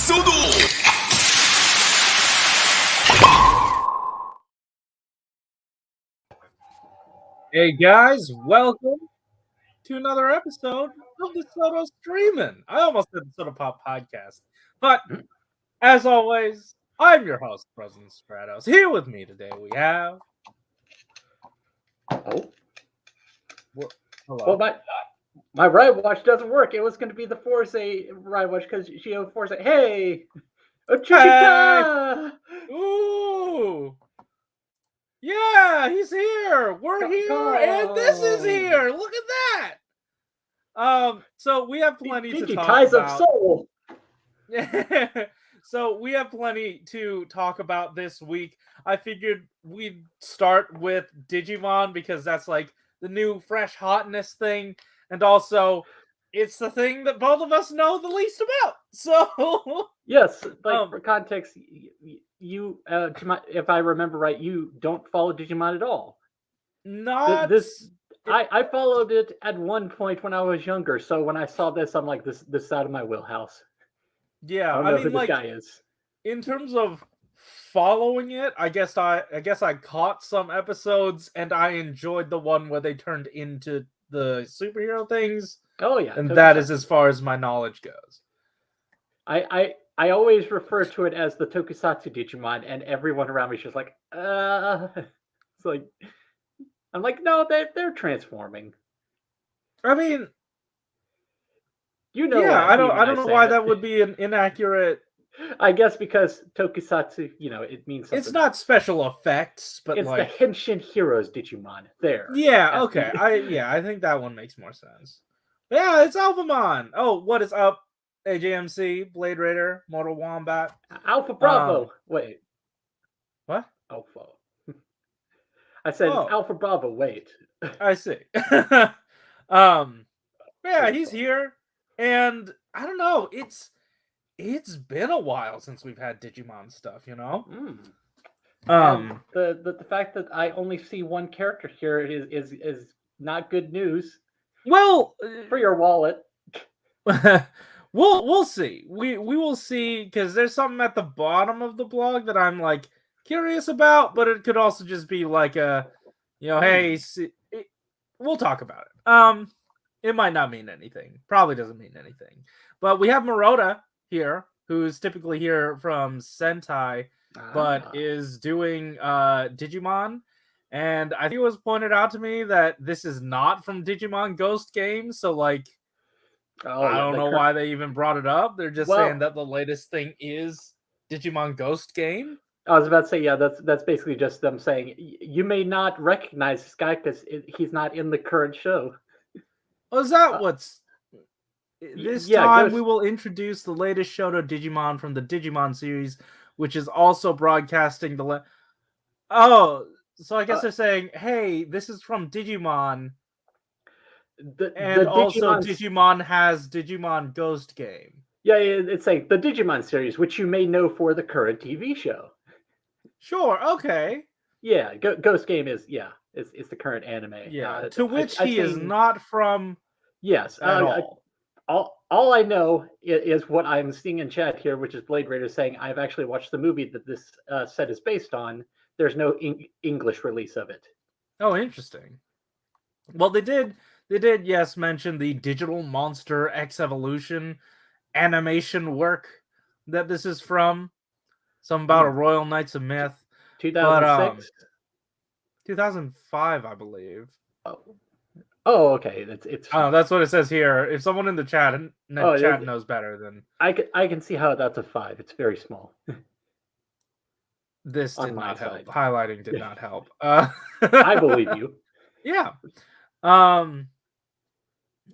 SHODO! Hey guys, welcome to another episode of the SHODO Streamin. I almost said the SHODO Pop podcast, but as always, I'm your host, President Stratos. Here with me today we have. Oh, Hello. well, my ride watch doesn't work. It was going to be the Force ride watch because she had Force. Hey, Chiquita! Ooh! Yeah, he's here. We're here, and this is here. Look at that. So we have plenty to talk Ties about. of soul. So we have plenty to talk about this week. I figured we'd start with Digimon because that's like the new fresh hotness thing, and also it's the thing that both of us know the least about. So Yes, like for context, you if I remember right, you don't follow Digimon at all. not This I followed it at one point when I was younger. So when I saw this, I'm like, this is out of my wheelhouse. yeah. I don't know who this guy is. In terms of following it, I guess I caught some episodes and I enjoyed the one where they turned into the superhero things. Oh yeah, And that is as far as my knowledge goes. I always refer to it as the Tokusatsu Digimon, and everyone around me is just like, it's like, I'm like, no, they're transforming. I mean, you know, yeah, I don't know why that would be an inaccurate. I guess because Tokusatsu, it means something. It's not special effects, but it's like the Henshin Heroes Digimon. There. Yeah, okay. I think that one makes more sense. But yeah, it's Alphamon. Oh, what is up? AJMC, Blade Raider, Mortal Wombat. Alpha Bravo. Wait. What? Alpha. I said it's Alpha Bravo. Wait. I see. Yeah, he's here. And I don't know, it's been a while since we've had Digimon stuff, you know? The fact that I only see one character here is not good news. Well, for your wallet. We'll see. We will see, because there's something at the bottom of the blog that I'm like curious about, but it could also just be like hey, we'll talk about it. It might not mean anything. Probably doesn't mean anything. But we have Maroda here, who's typically here from Sentai, but is doing Digimon. And I think it was pointed out to me that this is not from Digimon Ghost Games, so like I don't know why they even brought it up. They're just saying that the latest thing is Digimon Ghost Game. I was about to say, yeah, that's basically just them saying you may not recognize this guy because he's not in the current show. Oh, is that what's... This time we will introduce the latest SHODO Digimon from the Digimon series, which is also broadcasting the... So I guess they're saying, hey, this is from Digimon. And also Digimon has Digimon Ghost Game. Yeah, it's like the Digimon series, which you may know for the current TV show. Sure, okay. Yeah, Ghost Game is, it's the current anime. Yeah, to which he is not from. Yes. All I know is what I'm seeing in chat here, which is Blade Raider saying, I've actually watched the movie that this set is based on. There's no English release of it. Oh, interesting. Well, they did, yes, mention the Digital Monster X Evolution animation work that this is from. Something about a Royal Knights of Myth. 2006? 2005, I believe. Oh, okay. It's. Oh, that's what it says here. If someone in the chat knows better, then I can see how that's a 5. It's very small. This did not help. Highlighting did not help. I believe you. Yeah.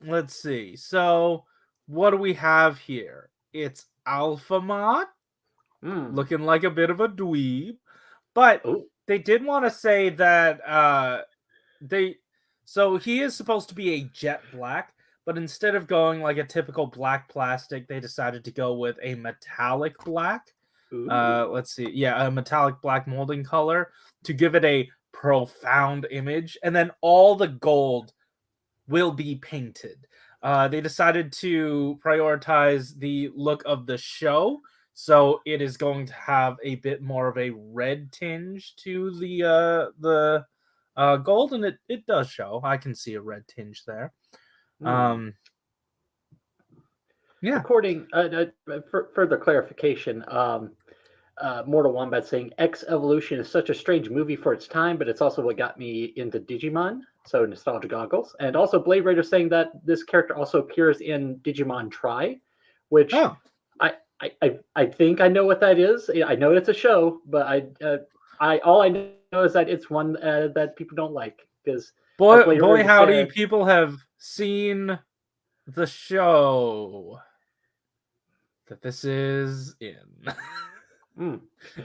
Let's see. So, what do we have here? It's Alphamon, looking like a bit of a dweeb, but they did want to say that so he is supposed to be a jet black, but instead of going like a typical black plastic, they decided to go with a metallic black. Let's see. Yeah, a metallic black molding color to give it a profound image, and then all the gold will be painted. They decided to prioritize the look of the show So it is going to have a bit more of a red tinge to the gold, and it does show. I can see a red tinge there. Yeah. According, for further clarification, Mortal Wombat saying X Evolution is such a strange movie for its time, but it's also what got me into Digimon. So nostalgia goggles. And also Blade Raider saying that this character also appears in Digimon Tri, which I think I know what that is. I know it's a show, but all I know is that it's one that people don't like because boy howdy, people have seen the show that this is in.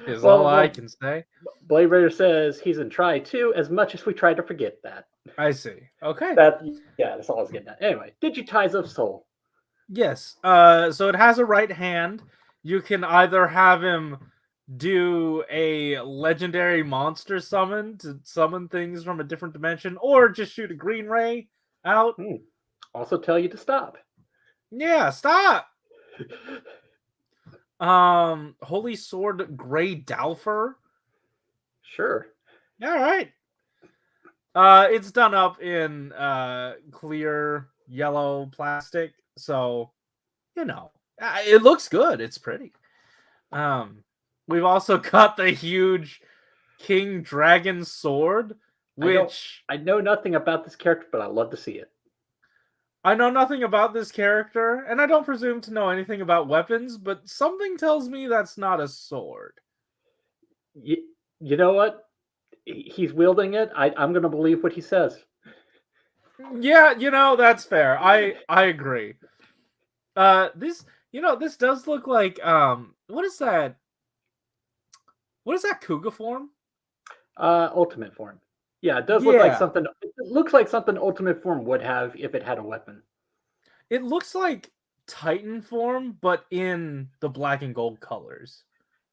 Is all I can say. Blade Raider says he's in Try too, as much as we try to forget that. I see. Okay. That's all I was getting at. Anyway, Digitize of Soul. Yes. So it has a right hand. You can either have him do a legendary monster summon to summon things from a different dimension, or just shoot a green ray out. Also tell you to stop. Yeah, stop. Holy Sword Gray Dalfer. Sure. All right. It's done up in clear yellow plastic, so you know it looks good. It's pretty. We've also got the huge King Dragon Sword, which I know nothing about this character, but I love to see it. I know nothing about this character, and I don't presume to know anything about weapons, but something tells me that's not a sword. You know what? He's wielding it. I'm going to believe what he says. Yeah, that's fair. I agree. This does look like what is that? What is that Kuga form? Ultimate form. Yeah, it does look like something. It looks like something Ultimate Form would have if it had a weapon. It looks like Titan form, but in the black and gold colors.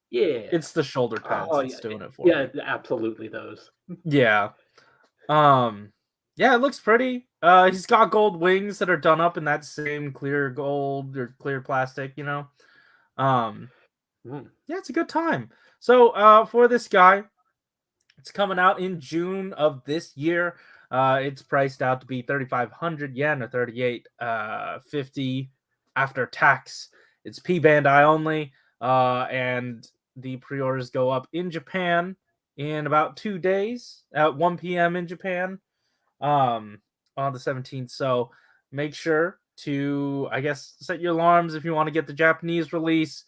Yeah, it's the shoulder pads that's doing it for me. Yeah, absolutely those. Yeah, yeah, it looks pretty. He's got gold wings that are done up in that same clear gold or clear plastic. Yeah, it's a good time. So, for this guy. It's coming out in June of this year. It's priced out to be 3,500 yen or 38.50 after tax. It's P Bandai only, and the pre-orders go up in Japan in about 2 days at 1 p.m. in Japan on the 17th. So make sure to, I guess, set your alarms if you want to get the Japanese release.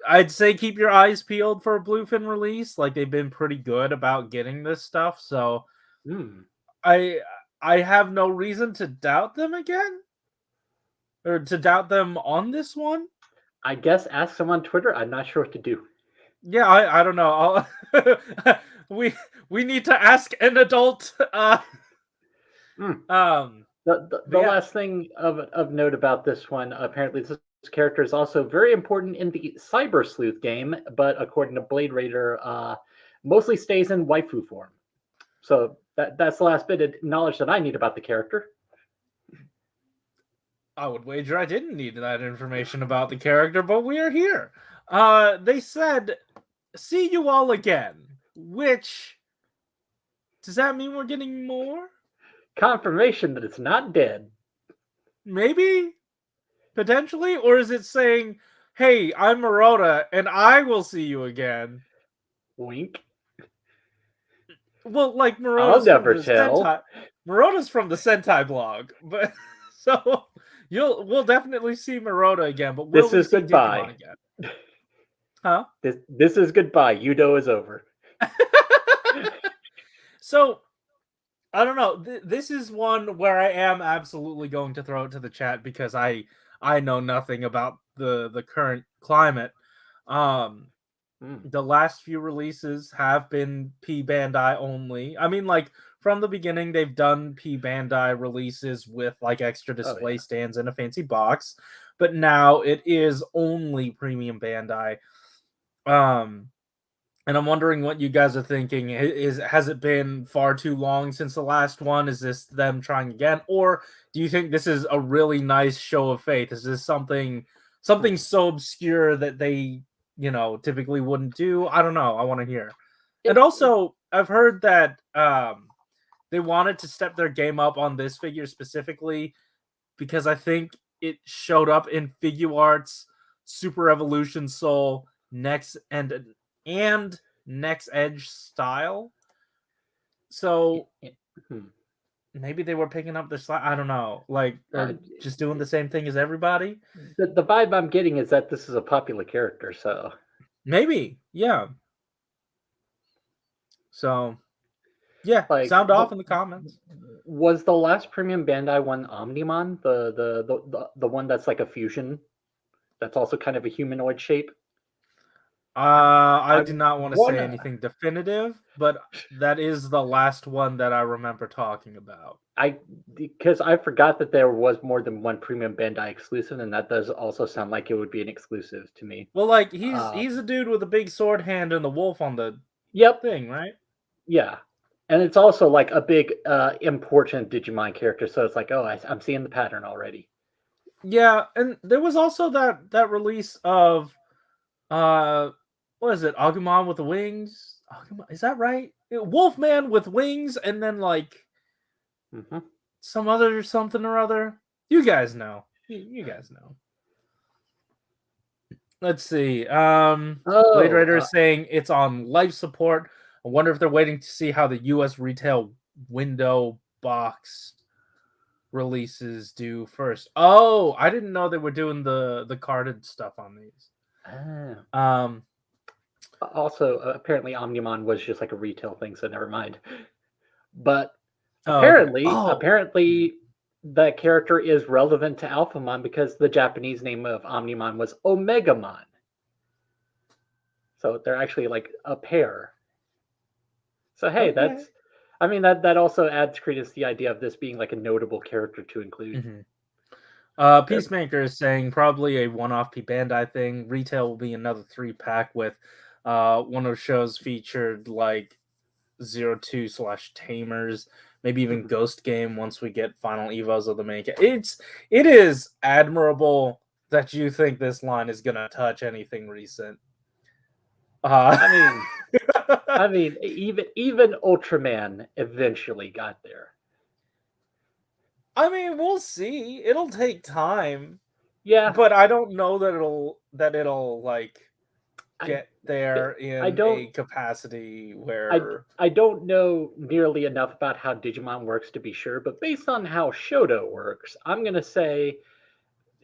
I'd say keep your eyes peeled for a Bluefin release. Like, they've been pretty good about getting this stuff, so I have no reason to doubt them again, or to doubt them on this one. I guess ask them on Twitter. I'm not sure what to do. Yeah, I don't know. we need to ask an adult. The last thing of note about this one, apparently this character is also very important in the Cyber Sleuth game, but according to Blade Raider, mostly stays in waifu form. So that's the last bit of knowledge that I need about the character. I would wager I didn't need that information about the character, but we are here. They said, "See you all again," which does that mean we're getting more? Confirmation that it's not dead. Maybe? Potentially? Or is it saying, "Hey, I'm Maroda, and I will see you again"? Wink. Well, like, Maroda's I'll never tell. Maroda's from the Sentai blog, but so we'll definitely see Maroda again. But this is goodbye. Again? Huh? This is goodbye. Yudo is over. So, I don't know. This is one where I am absolutely going to throw it to the chat because I know nothing about the current climate. The last few releases have been P Bandai only. I mean, like, from the beginning, they've done P Bandai releases with like extra display stands in a fancy box, but now it is only premium Bandai. And I'm wondering what you guys are thinking. Has it been far too long since the last one? Is this them trying again? Or do you think this is a really nice show of faith? Is this something something so obscure that they, typically wouldn't do. I don't know. I want to hear. And also, I've heard that they wanted to step their game up on this figure specifically because I think it showed up in Figuarts, Super Evolution Soul, Next and Next Edge style. So maybe they were picking up their slide. I don't know, or just doing the same thing as everybody. The vibe I'm getting is that this is a popular character, so maybe, yeah. So, yeah, sound off in the comments. Was the last premium Bandai one Omnimon, the one that's like a fusion, that's also kind of a humanoid shape? I do not want to say anything definitive, but that is the last one that I remember talking about. Because I forgot that there was more than one premium Bandai exclusive, and that does also sound like it would be an exclusive to me. Well, like he's a dude with a big sword hand and the wolf on the thing, right? Yeah, and it's also like a big important Digimon character, so it's like, oh, I'm seeing the pattern already. Yeah, and there was also that release of what is it? Agumon with the wings? Agumon, is that right? Wolfman with wings, and then like some other something or other. You guys know. You guys know. Let's see. Blade Raider is saying it's on life support. I wonder if they're waiting to see how the U.S. retail window box releases do first. Oh, I didn't know they were doing the carded stuff on these. Also, apparently Omnimon was just like a retail thing, so never mind. But apparently the character is relevant to Alphamon because the Japanese name of Omnimon was Omegamon. So they're actually like a pair. So hey, that also adds credence to the idea of this being like a notable character to include. Peacemaker is saying probably a one-off P Bandai thing. Retail will be another 3-pack with one of the shows featured like 02/Tamers, maybe even Ghost Game once we get final evos of the main. It is admirable that you think this line is gonna touch anything recent. I mean, even Ultraman eventually got there. I mean, we'll see. It'll take time. Yeah, but I don't know that it'll like get there in a capacity where I don't know nearly enough about how Digimon works to be sure, but based on how Shodo works, I'm gonna say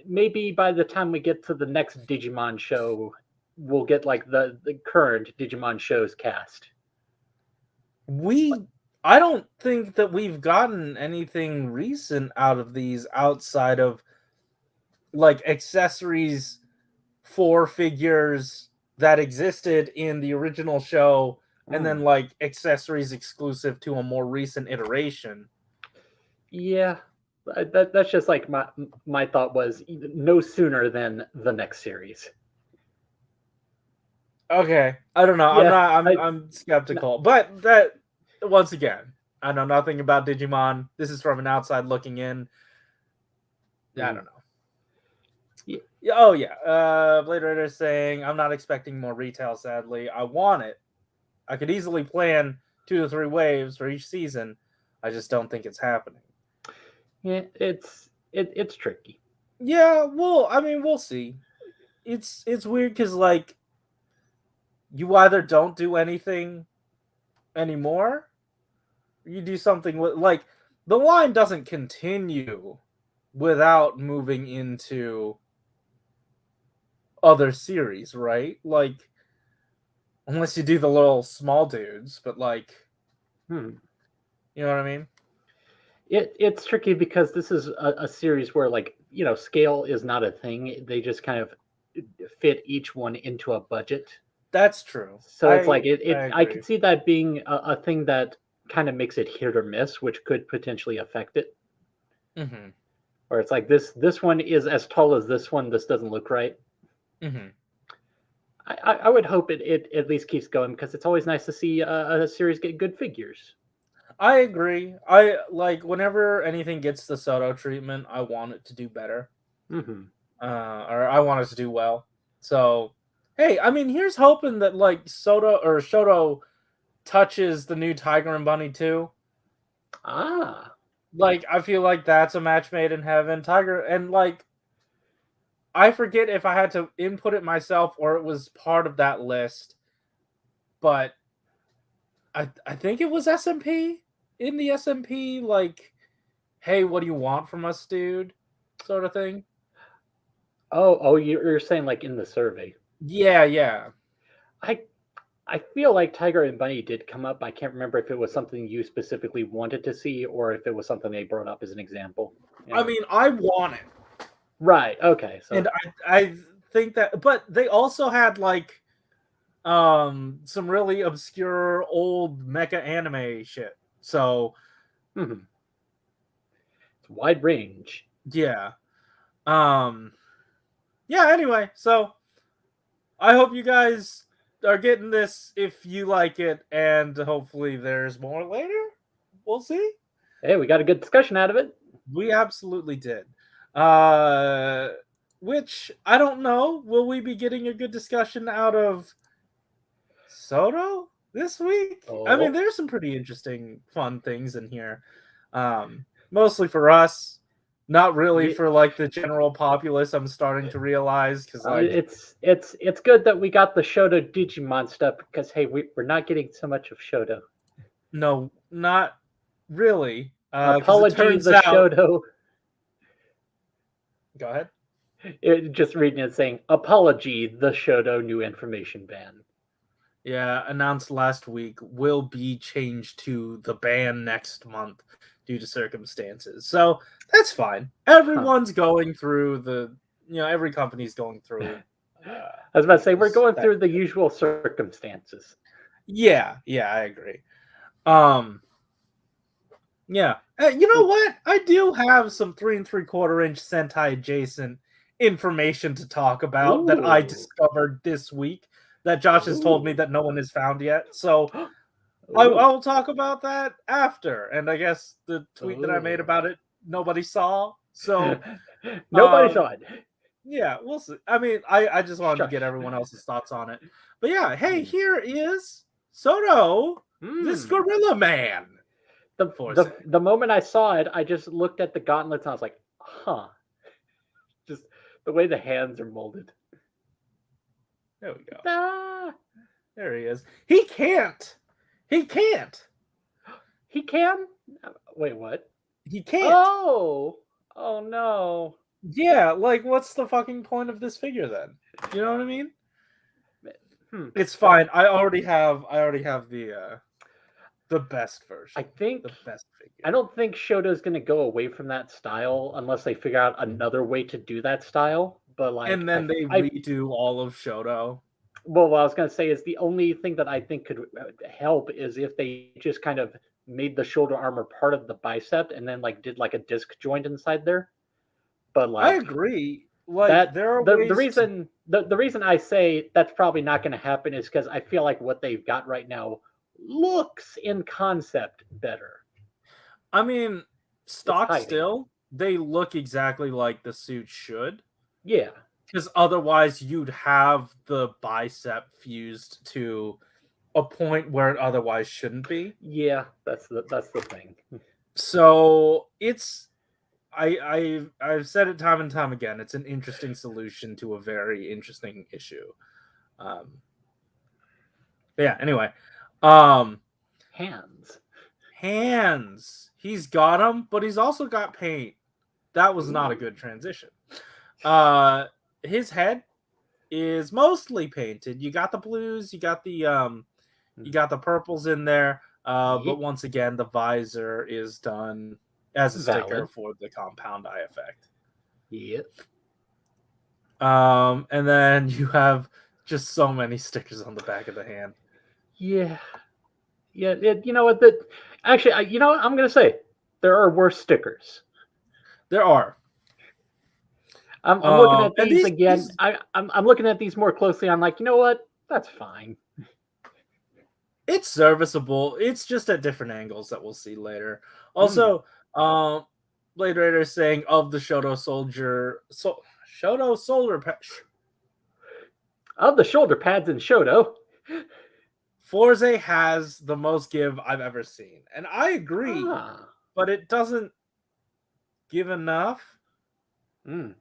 maybe by the time we get to the next Digimon show, we'll get like the current Digimon show's cast. I don't think that we've gotten anything recent out of these outside of like accessories for figures that existed in the original show and then like accessories exclusive to a more recent iteration. Yeah, that's just like my thought was no sooner than the next series. Okay, I don't know. Yeah, I'm skeptical, but that once again, I know nothing about Digimon. This is from an outside looking in. I don't know. Yeah. Oh yeah. Blade Raider is saying I'm not expecting more retail. Sadly, I want it. I could easily plan 2 to 3 waves for each season. I just don't think it's happening. Yeah, it's tricky. Yeah, well, I mean, we'll see. It's weird because like you either don't do anything anymore, or you do something with like the line doesn't continue without moving into other series, right? Like unless you do the little small dudes, but like you know what I mean? It's tricky because this is a series where like, scale is not a thing. They just kind of fit each one into a budget. That's true. So it's like I could see that being a thing that kind of makes it hit or miss, which could potentially affect it. Or it's like this one is as tall as this one. This doesn't look right. I would hope it at least keeps going because it's always nice to see a series get good figures. I agree. I like whenever anything gets the SHODO treatment, I want it to do better. or I want us to do well. So, hey, I mean, here's hoping that like Shoto touches the new Tiger and Bunny too. Ah, Like, I feel like that's a match made in heaven. Tiger and like, I forget if I had to input it myself or it was part of that list, but I think it was SMP in the SMP. Like, hey, what do you want from us, dude? Sort of thing. oh, you're saying like in the survey. Yeah. I feel like Tiger and Bunny did come up. I can't remember if it was something you specifically wanted to see or if it was something they brought up as an example. I mean, I want it. Right. Okay. So And I think that, but they also had like some really obscure old mecha anime shit. So it's wide range. yeah. Yeah, anyway, so I hope you guys are getting this if you like it, and hopefully there's more later. We'll see. Hey, we got a good discussion out of it. We absolutely did. Which I don't know. Will we be getting a good discussion out of SHODO this week? I mean, there's some pretty interesting, fun things in here. Mostly for us, not really for like the general populace. I'm starting to realize because like it's good that we got the SHODO Digimon stuff because hey, we're not getting so much of SHODO. No, not really. Apologies, the SHODO. Go ahead. Just reading it saying, apology, the SHODO new information ban. Yeah, announced last week will be changed to the ban next month due to circumstances. So that's fine. Everyone's going through every company's going through. I was about to say, we're going through the usual circumstances. Yeah, I agree. Yeah. You know what? I do have some 3 3/4 inch Sentai adjacent information to talk about that I discovered this week that Josh has told me that no one has found yet. So I will talk about that after. And I guess the tweet that I made about it, nobody saw. So nobody saw it. Yeah, we'll see. I mean, I just wanted to get everyone else's thoughts on it. But yeah, hey, here is SHODO, this Gorilla Man. The moment I saw it, I just looked at the gauntlets and I was like, huh. Just the way the hands are molded. There we go. Ah. There he is. He can't. He can? Wait, what? He can't. Oh no. Yeah, like what's the fucking point of this figure then? You know what I mean? It's fine. I already have the best version. I think the best figure. I don't think Shoto's going to go away from that style unless they figure out another way to do that style. But like, and then they redo all of SHODO. Well, what I was going to say is the only thing that I think could help is if they just kind of made the shoulder armor part of the bicep and then like did like a disc joint inside there. But like, I agree. Like that, there are the reason the reason I say that's probably not going to happen is because I feel like what they've got right now looks in concept better. I mean, stock still, they look exactly like the suit should. Yeah. Because otherwise you'd have the bicep fused to a point where it otherwise shouldn't be. Yeah, that's the thing. So it's I've said it time and time again, it's an interesting solution to a very interesting issue. Yeah, anyway. Hands. He's got them, but he's also got paint. That was not a good transition. His head is mostly painted. You got the blues, you got the purples in there. But once again, the visor is done as a sticker for the compound eye effect. Yep. And then you have just so many stickers on the back of the hand. Yeah. You know what? Actually, I'm going to say there are worse stickers. There are. I'm looking at these again. I'm looking at these more closely. I'm like, you know what? That's fine. It's serviceable. It's just at different angles that we'll see later. Also, Blade Raider is saying of the SHODO soldier, Shodo shoulder pad. Of the shoulder pads in Shodo, Forza has the most give I've ever seen. And I agree, but it doesn't give enough. I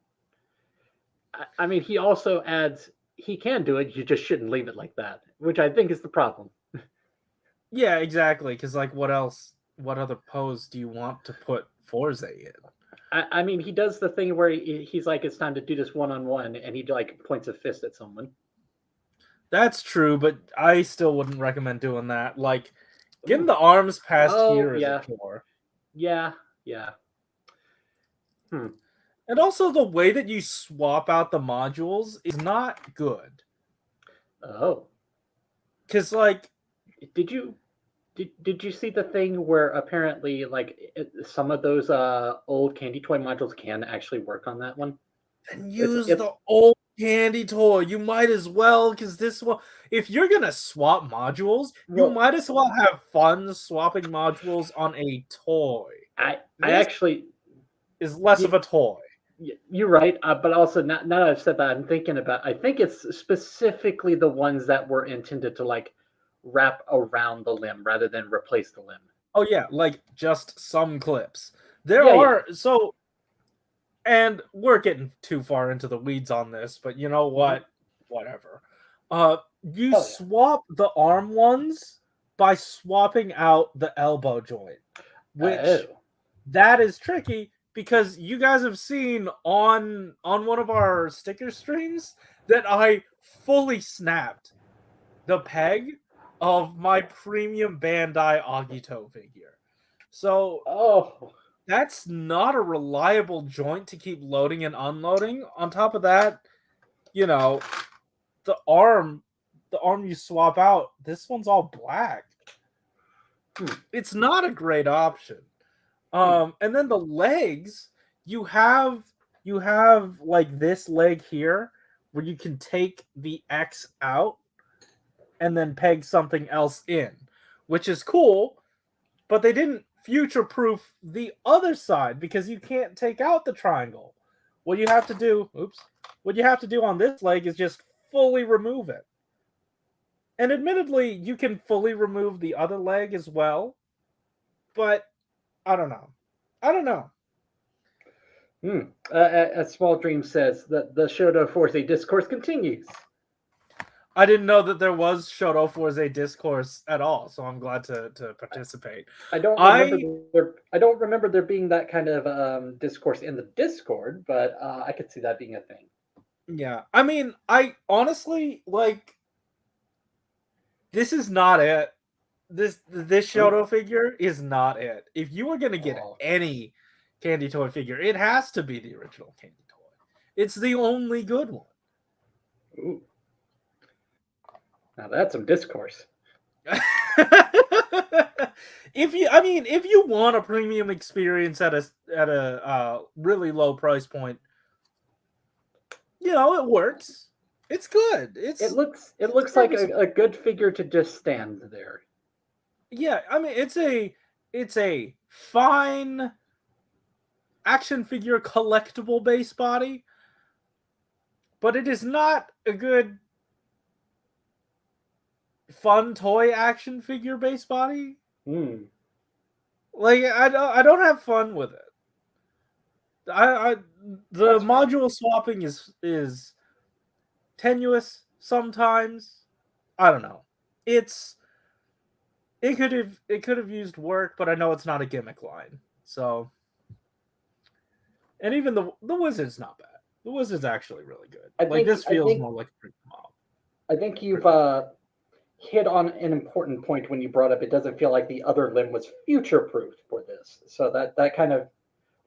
mean, he also adds, he can do it, you just shouldn't leave it like that, which I think is the problem. Yeah, exactly. Because, like, what else? What other pose do you want to put Forza in? I mean, he does the thing where he's like, it's time to do this one-on-one, and he, like, points a fist at someone. That's true, but I still wouldn't recommend doing that. Like, getting the arms past here is a chore. Yeah. And also, the way that you swap out the modules is not good. Oh. Because, like... Did you see the thing where apparently, like, some of those old candy toy modules can actually work on that one? And use the old candy toy. You might as well, because this one, if you're gonna swap modules, you might as well have fun swapping modules on a toy. I actually is less of a toy. You're right, but also now that I've said that, I'm thinking about. I think it's specifically the ones that were intended to, like, wrap around the limb rather than replace the limb. Oh yeah, like just some clips. There are so, and we're getting too far into the weeds on this, but you know what? Whatever. You swap the arm ones by swapping out the elbow joint, which that is tricky because you guys have seen on one of our sticker streams that I fully snapped the peg of my premium Bandai Agito figure. So that's not a reliable joint to keep loading and unloading. On top of that, you know, the arm you swap out, this one's all black. It's not a great option. And then the legs, you have like this leg here where you can take the X out and then peg something else in, which is cool, but they didn't future-proof the other side because you can't take out the triangle. What you have to do on this leg is just fully remove it. And admittedly, you can fully remove the other leg as well, but I don't know. A Small Dream says that the Shodo Forza discourse continues. I didn't know that there was Shodo Forza discourse at all, so I'm glad to participate. I don't remember there being that kind of discourse in the Discord, but I could see that being a thing. Yeah, I mean, I honestly, like, this is not it. This Shodo figure is not it. If you were gonna get any candy toy figure, it has to be the original candy toy. It's the only good one. Ooh. Now that's some discourse. If you want a premium experience at a really low price point, you know, it works. It's good. It looks like a good figure to just stand there. Yeah, I mean, it's a fine action figure collectible base body, but it is not a good fun toy action figure base body. Like, I don't have fun with it. The module swapping is tenuous sometimes. I don't know. It could have used work, but I know it's not a gimmick line. So, and even the Wizard's not bad. The Wizard's actually really good. This feels more like a pretty mob. I think you've hit on an important point when you brought up it doesn't feel like the other limb was future-proofed for this. So that kind of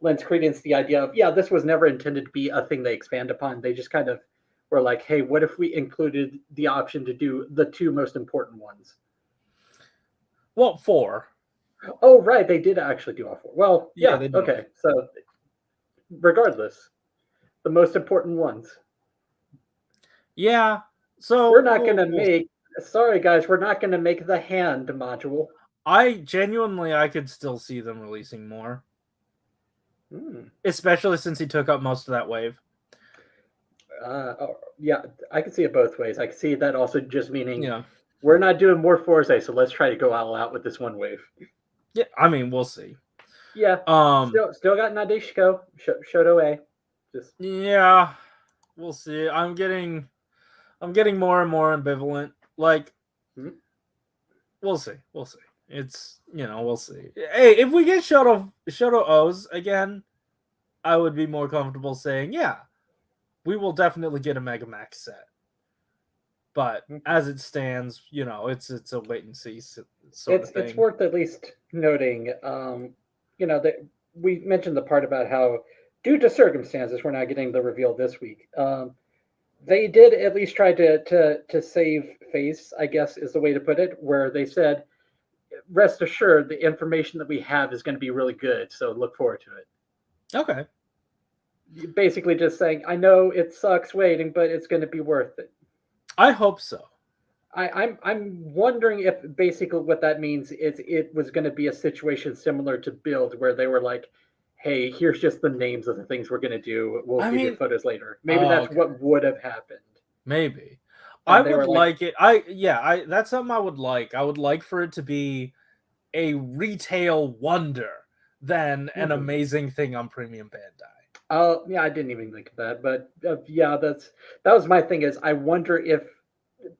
lends credence to the idea of, this was never intended to be a thing they expand upon. They just kind of were like, hey, what if we included the option to do the two most important ones? Well, 4. Oh, right. They did actually do all 4. Well, yeah they did. Okay. So regardless, the most important ones. Yeah. So we're not going to make... Sorry, guys, we're not going to make the hand module. I could still see them releasing more. Especially since he took up most of that wave. Yeah, I can see it both ways. I can see that also just meaning Yeah. we're not doing more Forza, so let's try to go all out with this one wave. Yeah, I mean, we'll see. Yeah. Still got Nadeshiko, Shodo A. Just yeah, we'll see. I'm getting more and more ambivalent. Like, we'll see. We'll see. It's we'll see. Hey, if we get Shoto O's again, I would be more comfortable saying, yeah, we will definitely get a Mega Max set. But as it stands, it's a wait and see sort of thing. It's worth at least noting, that we mentioned the part about how, due to circumstances, we're not getting the reveal this week. They did at least try to save face, I guess is the way to put it, where they said, rest assured, the information that we have is going to be really good, so look forward to it. Okay. Basically just saying, I know it sucks waiting, but it's going to be worth it. I hope so. I'm wondering if basically what that means is it was going to be a situation similar to Build, where they were like, hey, here's just the names of the things we're going to do. We'll give you photos later. Maybe that's what would have happened. Maybe. And I would like it. That's something I would like. I would like for it to be a retail wonder than an amazing thing on Premium Bandai. Yeah, I didn't even think of that, but yeah, that was my thing. Is I wonder if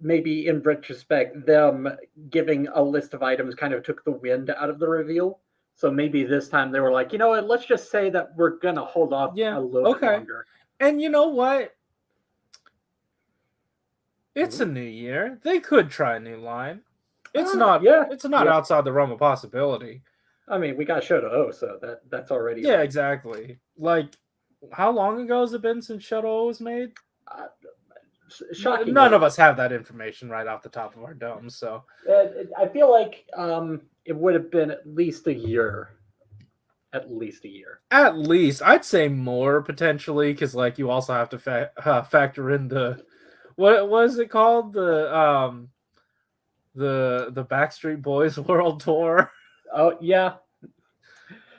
maybe in retrospect, them giving a list of items kind of took the wind out of the reveal. So maybe this time they were like, you know what, let's just say that we're gonna hold off a little bit longer. And you know what? It's a new year. They could try a new line. It's not outside the realm of possibility. I mean, we got Shoto O, so that's already exactly. Like, how long ago has it been since Shoto O was made? Shocking. None of us have that information right off the top of our domes, so I feel like it would have been at least a year. At least, I'd say more potentially, because like you also have to factor in the what was it called, the Backstreet Boys World Tour. Oh yeah,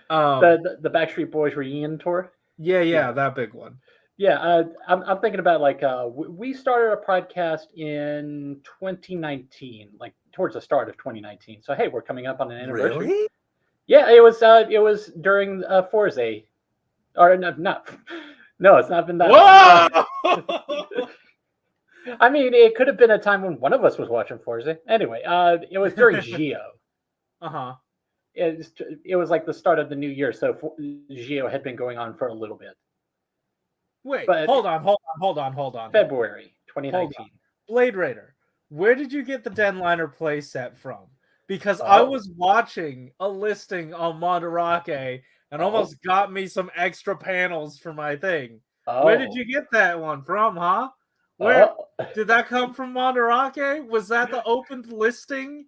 the Backstreet Boys reunion tour. Yeah, that big one. Yeah, I'm thinking about like we started a podcast in 2019, like towards the start of 2019. So hey, we're coming up on an anniversary. Really? Yeah, it was during Forza, or not. No, it's not been that long. I mean, it could have been a time when one of us was watching Forza. Anyway, it was during Geo. It was like the start of the new year, so Geo had been going on for a little bit. Wait, but hold on. February 2019. Blade Raider, where did you get the Denliner play set from? Because I was watching a listing on Mandarake and almost got me some extra panels for my thing. Where did you get that one from, huh? Where did that come from, Mandarake? Was that the opened listing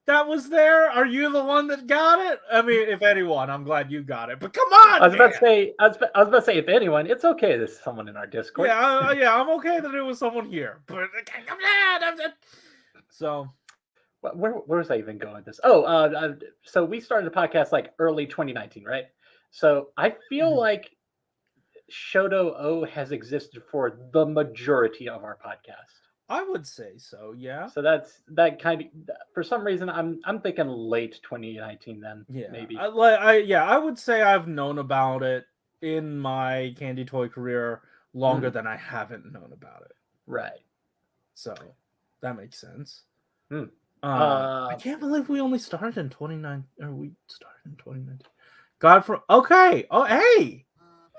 that was there? Are you the one that got it? I mean, if anyone, I'm glad you got it. But come on, I was about to say, if anyone, it's okay. There's someone in our Discord. Yeah, I'm okay that it was someone here. But so, where was I even going with this? So we started the podcast like early 2019, right? So I feel like Shodo O has existed for the majority of our podcast. I would say so, yeah. So that kind of, for some reason, I'm thinking late 2019 then. Yeah, maybe. I would say I've known about it in my candy toy career longer than I haven't known about it. Right. So that makes sense. I can't believe we only started in 2019. Or we started in 2019. Okay. Oh, hey,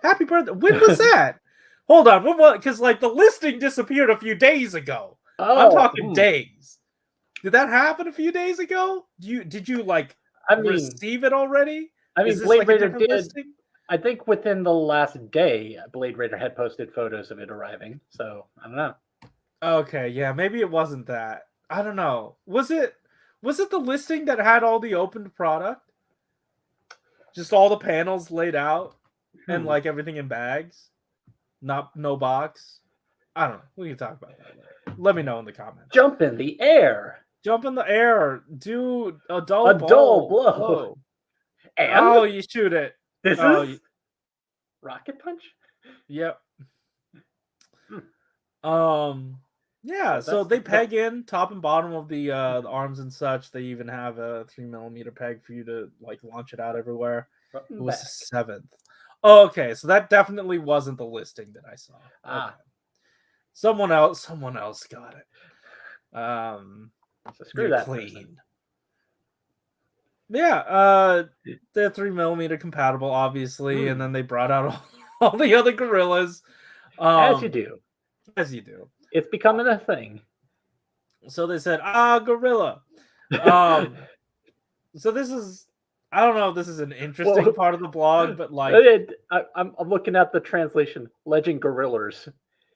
happy birthday. When was that? Hold on. Because like the listing disappeared a few days ago. I'm talking days. Did that happen a few days ago? Did you receive it already? I mean, Blade Raider did. Listing? I think within the last day, Blade Raider had posted photos of it arriving. So I don't know. Okay, yeah, maybe it wasn't that. I don't know. Was it the listing that had all the opened product? Just all the panels laid out and like everything in bags? No box? I don't know. We can talk about that later. Let me know in the comments. Jump in the air. Do a dull blow. And you shoot it. This is Rocket Punch? Yep. Yeah, So so they that's peg in top and bottom of the arms and such. They even have a 3 millimeter peg for you to like launch it out everywhere. front It and was the back. 7th. Okay, so that definitely wasn't the listing that I saw. Okay. Ah, Someone else got it. so screw You're that person. clean. Yeah, they're 3 millimeter compatible, obviously, and then they brought out all the other gorillas. As you do. As you do. It's becoming a thing. So they said, gorilla. So this is, I don't know if this is an interesting Well, part of the blog, but like, I'm looking at the translation. Legend Gorillers.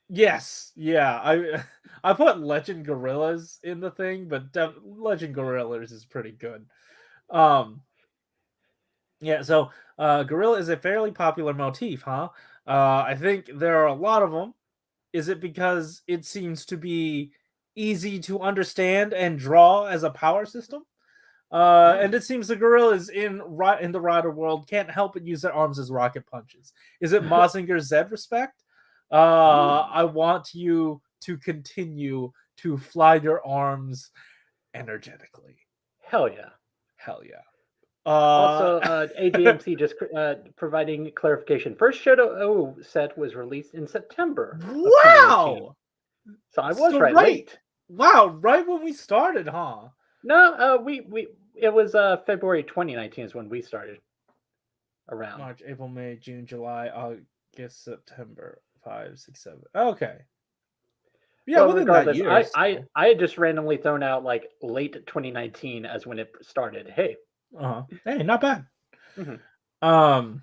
yes, yeah, I put Legend Gorillas in the thing, but Legend Gorillas is pretty good. Yeah, so gorilla is a fairly popular motif, huh? I think there are a lot of them. Is it because it seems to be easy to understand and draw as a power system? And it seems the gorillas in the rider world can't help but use their arms as rocket punches. Is it Mazinger Z respect? I want you to continue to fly your arms energetically. Hell yeah. Hell yeah. Also, AGMC just providing clarification. First SHODO set was released in September of 2018. Wow! So I was So right. right. Late. Wow, right when we started, huh? No, it was February 2019 is when we started. Around March, April, May, June, July, August, September. 5, 6, 7. Okay. Yeah, well, within that regardless, year. I had just randomly thrown out like late 2019 as when it started. Hey. Hey, not bad. And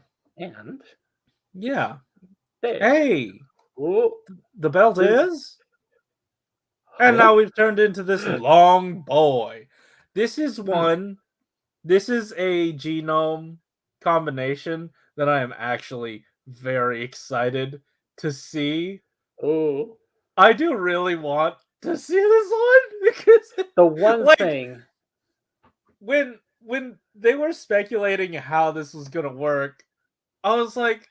yeah. there. Hey. Ooh. The belt is. And now we've turned into this long boy. This is one. This is a genome combination that I am actually very excited to see. Oh. I do really want to see this one because the one like, thing when they were speculating how this was gonna work, I was like,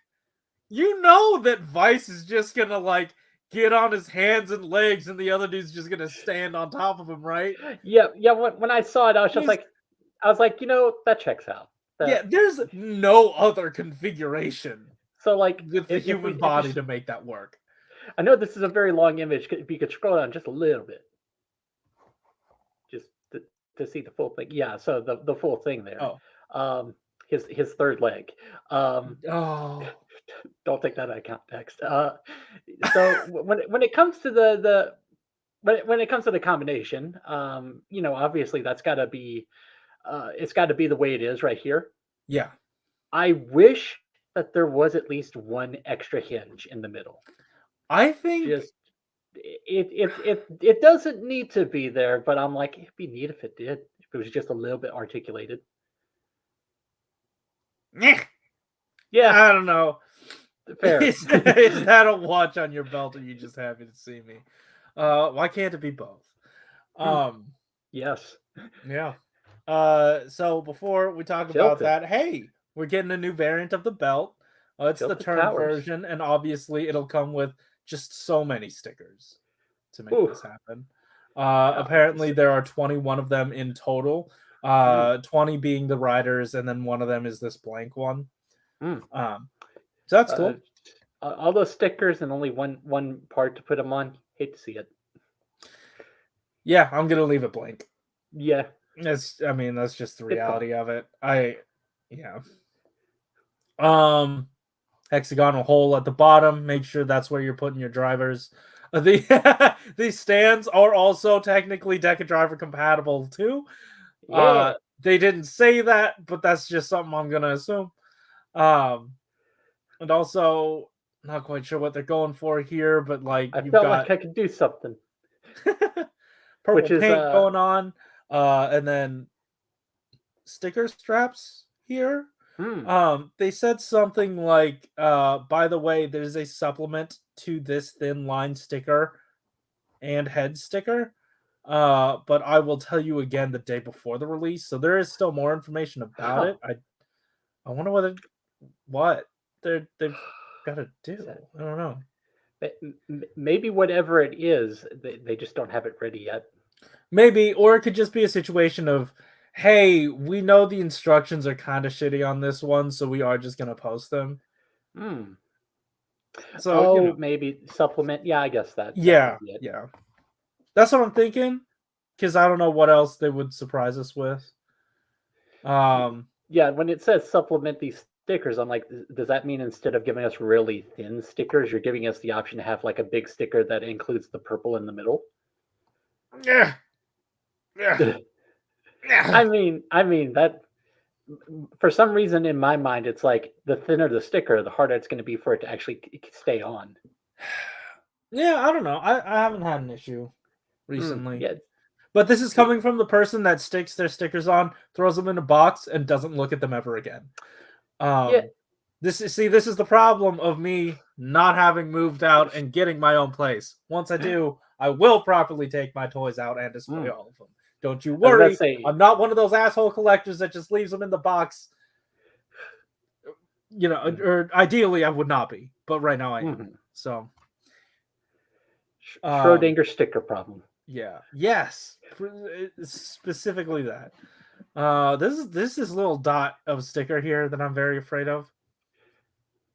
you know that Vice is just gonna like get on his hands and legs and the other dude's just gonna stand on top of him, right? Yeah. When I saw it, I was like, you know, that checks out. Yeah, there's no other configuration. So like with the human body to make that work. I know this is a very long image. If you could scroll down just a little bit, just to see the full thing. Yeah, so the full thing there. His third leg. Don't take that out of context. So when it comes to when it comes to the combination, you know, obviously that's got to be it's got to be the way it is right here. Yeah. I wish that there was at least one extra hinge in the middle. I think just it doesn't need to be there, but I'm like, it'd be neat if it did. If it was just a little bit articulated. Yeah, I don't know. Fair. Is that a watch on your belt, or you just happy to see me? Why can't it be both? Yes. Yeah. So before we talk about that, hey, we're getting a new variant of the belt. It's the turn version, and obviously it'll come with just so many stickers to make this happen. Apparently there are 21 of them in total. 20 being the riders, and then one of them is this blank one. So that's cool. All those stickers and only one part to put them on. Hate to see it. Yeah, I'm gonna leave it blank. Yeah. That's just the reality of it. Hexagonal hole at the bottom. Make sure that's where you're putting your drivers. These stands are also technically Deca Driver compatible too. Yeah. They didn't say that, but that's just something I'm gonna assume. And also, not quite sure what they're going for here, but like I felt like I could do something. Purple paint going on, and then sticker straps here. They said something like, by the way, there's a supplement to this thin line sticker and head sticker. But I will tell you again the day before the release, so there is still more information about it. I wonder what they've got to do. I don't know. Maybe whatever it is, they just don't have it ready yet. Maybe, or it could just be a situation of, hey, we know the instructions are kind of shitty on this one, so we are just gonna post them. Hmm. So you know, maybe supplement. Yeah, I guess that yeah, would be it. yeah, that's what I'm thinking. Because I don't know what else they would surprise us with. Yeah, when it says supplement these stickers, I'm like, does that mean instead of giving us really thin stickers, you're giving us the option to have like a big sticker that includes the purple in the middle? Yeah, yeah, yeah. I mean that for some reason in my mind, it's like the thinner the sticker, the harder it's going to be for it to actually stay on. Yeah, I don't know. I haven't had an issue recently. Yeah, But this is coming from the person that sticks their stickers on, throws them in a box, and doesn't look at them ever again. yeah. This is the problem of me not having moved out and getting my own place. Once I do, I will properly take my toys out and display all of them. Don't you worry. I'm not one of those asshole collectors that just leaves them in the box. You know, or ideally I would not be, but right now I am. So Schrodinger sticker problem. Yeah. Yes. Specifically that. This is little dot of sticker here that I'm very afraid of.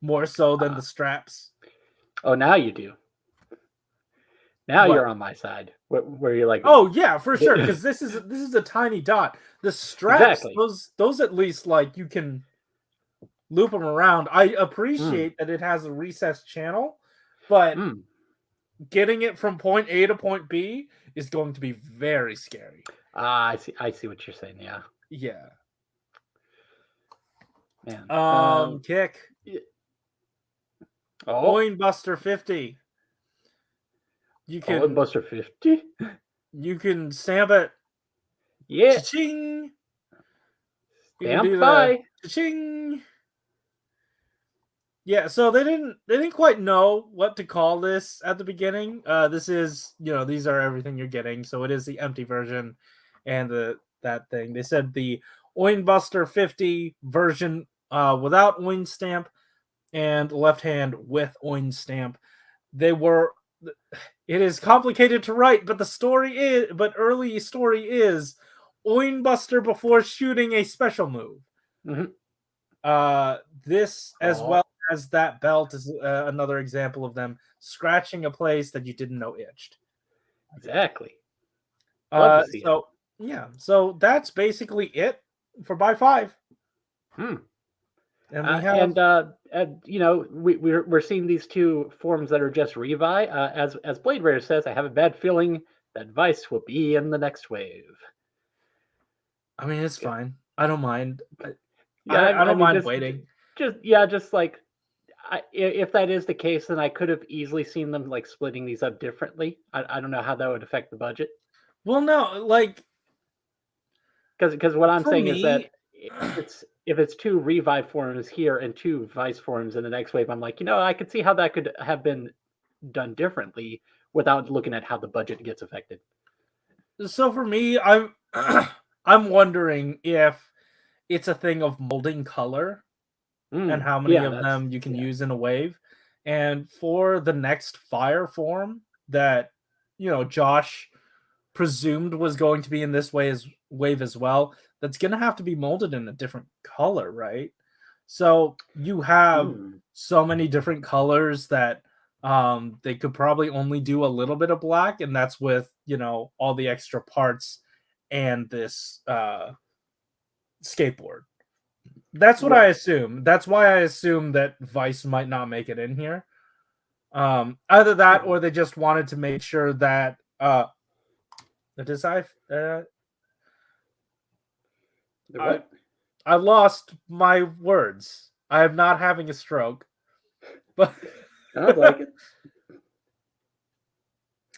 More so than the straps. Oh, now you do. Now you're on my side. Where you're like, oh yeah, for sure. Because this is a tiny dot. The straps, those at least like you can loop them around. I appreciate that it has a recessed channel, but getting it from point A to point B is going to be very scary. I see what you're saying. Yeah. Yeah. Man. Kick. Coin Buster 50. You can Coin Buster 50. You can stamp it. Yeah. Cha-ching. Stamp by. Cha-ching. Yeah, so they didn't quite know what to call this at the beginning. This is, these are everything you're getting. So it is the empty version and that thing. They said the Oinbuster 50 version without Oin stamp and left hand with Oin stamp. It is complicated to write, but early story is Oinbuster before shooting a special move. This as well as that belt is another example of them scratching a place that you didn't know itched. Exactly. Love to see it. So that's basically it for buy 5. And we have, we're seeing these two forms that are just revi. As Blade Raider says, I have a bad feeling that Vice will be in the next wave. I mean, it's fine. I don't mind. I don't mind waiting. Just like if that is the case, then I could have easily seen them like splitting these up differently. I don't know how that would affect the budget. Well, no, like because what I'm saying is that if it's 2 revive forms here and 2 Vice forms in the next wave, I'm like, I could see how that could have been done differently without looking at how the budget gets affected. So for me, I'm I'm wondering if it's a thing of molding color and how many of them you can use in a wave. And for the next fire form that, Josh presumed was going to be in this wave as well, that's going to have to be molded in a different color, right? So you have so many different colors that they could probably only do a little bit of black, and that's with, all the extra parts and this skateboard. That's what I assume. That's why I assume that Vice might not make it in here. Either that or they just wanted to make sure that I lost my words. I am not having a stroke. But sounds like it.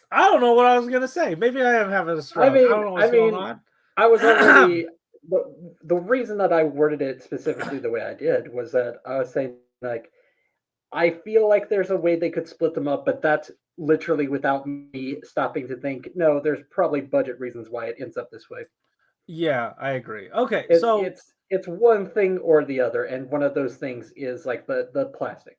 I don't know what I was gonna say. Maybe I am having a stroke. I don't know what's going on. I was already the reason that I worded it specifically the way I did was that I was saying like I feel like there's a way they could split them up, but that's literally without me stopping to think, no, there's probably budget reasons why it ends up this way. Yeah, I agree. Okay, it's one thing or the other, and one of those things is like the plastic.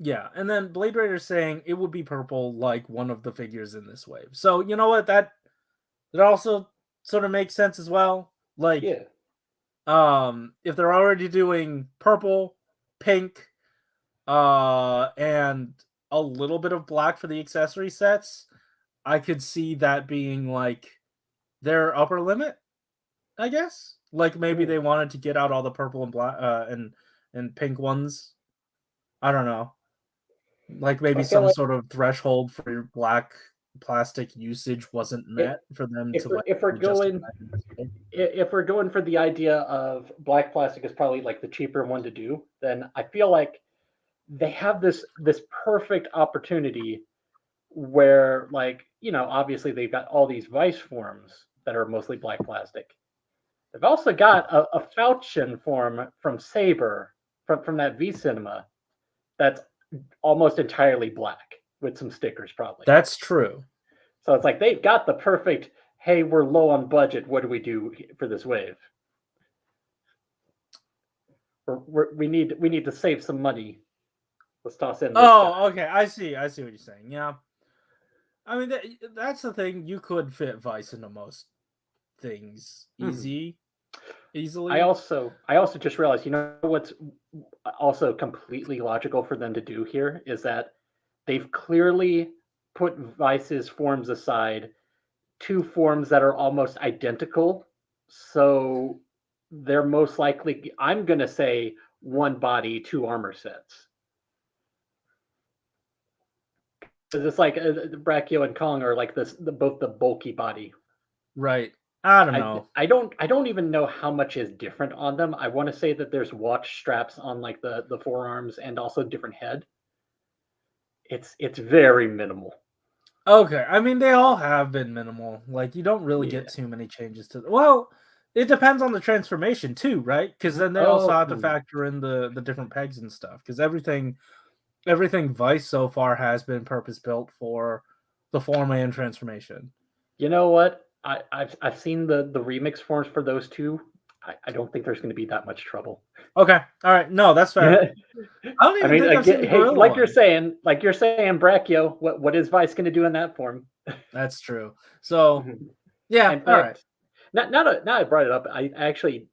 Yeah, and then Blade Raider saying it would be purple like one of the figures in this wave. So you know what, that also sort of makes sense as well. Like, Yeah. if they're already doing purple, pink, and a little bit of black for the accessory sets, I could see that being like their upper limit, I guess. Like maybe they wanted to get out all the purple and black and pink ones. I don't know. Like So maybe I feel some like sort of threshold for your black plastic usage wasn't met for them to like if we're going justify it. if we're going for the idea of black plastic is probably like the cheaper one to do, then I feel like they have this perfect opportunity where, like, obviously they've got all these vice forms that are mostly black plastic. They've also got a falchion form from Saber from that V Cinema that's almost entirely black with some stickers probably. That's true. So it's like they've got the perfect, hey, we're low on budget. What do we do for this wave? We need to save some money. Let's toss in. Okay. I see what you're saying. Yeah. I mean, that's the thing. You could fit Vice into most things easily. I also just realized, what's also completely logical for them to do here is that they've clearly put Vice's forms aside, two forms that are almost identical. So they're most likely, I'm going to say, one body, two armor sets. Because it's like Brachio and Kong are like both the bulky body. Right. I don't know. I don't even know how much is different on them. I want to say that there's watch straps on like the forearms and also different head. It's very minimal. Okay. I mean, they all have been minimal. Like, you don't really get too many changes to well, it depends on the transformation too, right? Because then they also have to factor in the different pegs and stuff. Because everything Vice so far has been purpose built for the form and transformation. You know what? I've seen the remix forms for those two. I don't think there's going to be that much trouble. Okay, all right, no, that's fair. I don't even think I've seen the gorilla like one. you're saying, Brachio. What is Vice going to do in that form? That's true. So, yeah, in fact, all right. Now I brought it up. I actually,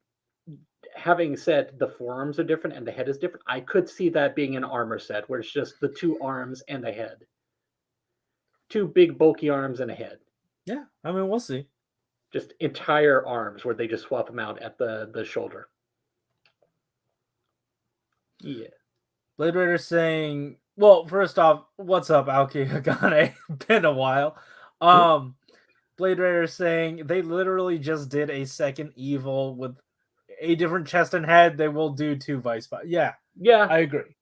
having said the forearms are different and the head is different, I could see that being an armor set where it's just the two arms and the head, two big bulky arms and a head. Yeah, I mean, we'll see. Just entire arms where they just swap them out at the shoulder. Yeah. Blade Raider saying, well, first off, what's up, Aoki Hagane? Been a while. Blade Raider saying they literally just did a second evil with a different chest and head. They will do two Vice. Yeah, I agree.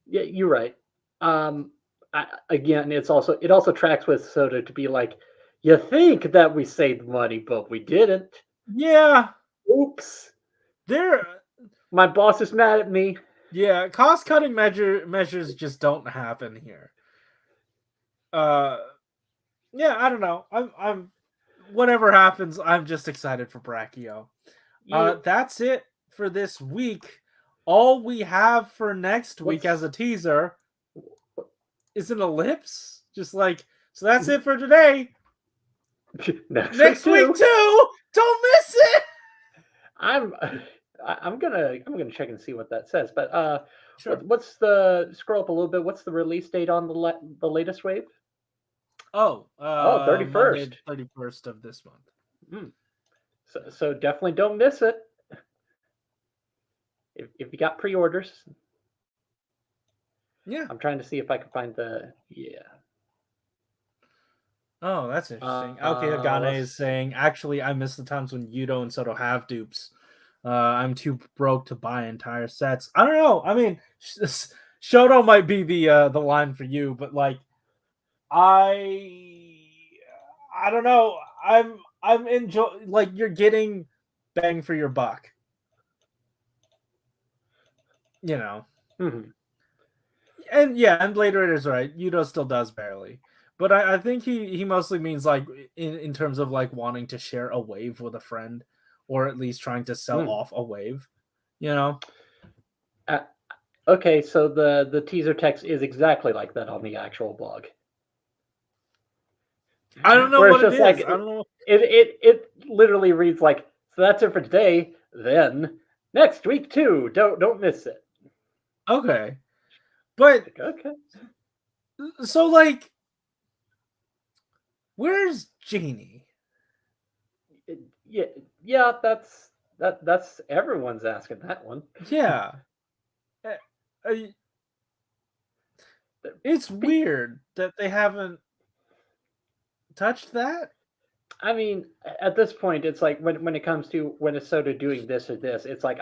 Yeah, you're right. Again, it also tracks with SHODO to be like, you think that we saved money, but we didn't. Yeah. Oops. My boss is mad at me. Yeah, cost cutting measures just don't happen here. Yeah, I don't know. I'm whatever happens, I'm just excited for Brachio. That's it for this week. All we have for next week as a teaser is an ellipse. Just like, so that's it for today. Next week too. Don't miss it. I'm gonna check and see what that says. But sure. What's the scroll up a little bit? What's the release date on the latest wave? 31st. 31st of this month. So definitely don't miss it. If you got pre-orders. Yeah. I'm trying to see if I can find Oh, that's interesting. Hagane is saying, actually, I miss the times when Yudo and SHODO have dupes. I'm too broke to buy entire sets. I don't know. I mean, SHODO might be the line for you, but like, I don't know. I'm enjoying, like, you're getting bang for your buck. You know. And yeah, and Blade Raider's right. Yudo still does barely. But I think he mostly means like in terms of like wanting to share a wave with a friend, or at least trying to sell off a wave, you know. Okay, so the teaser text is exactly like that on the actual blog. I don't know Where what it's it just is. like I don't know. it literally reads like, so that's it for today. Then next week too. Don't miss it. Okay, but Like, okay. so like, where's Genie? Yeah, yeah, that's everyone's asking that one. Yeah, Uh, uh, it's weird that they haven't touched that. I mean, at this point, it's like when it comes to when a soda doing this or this, it's like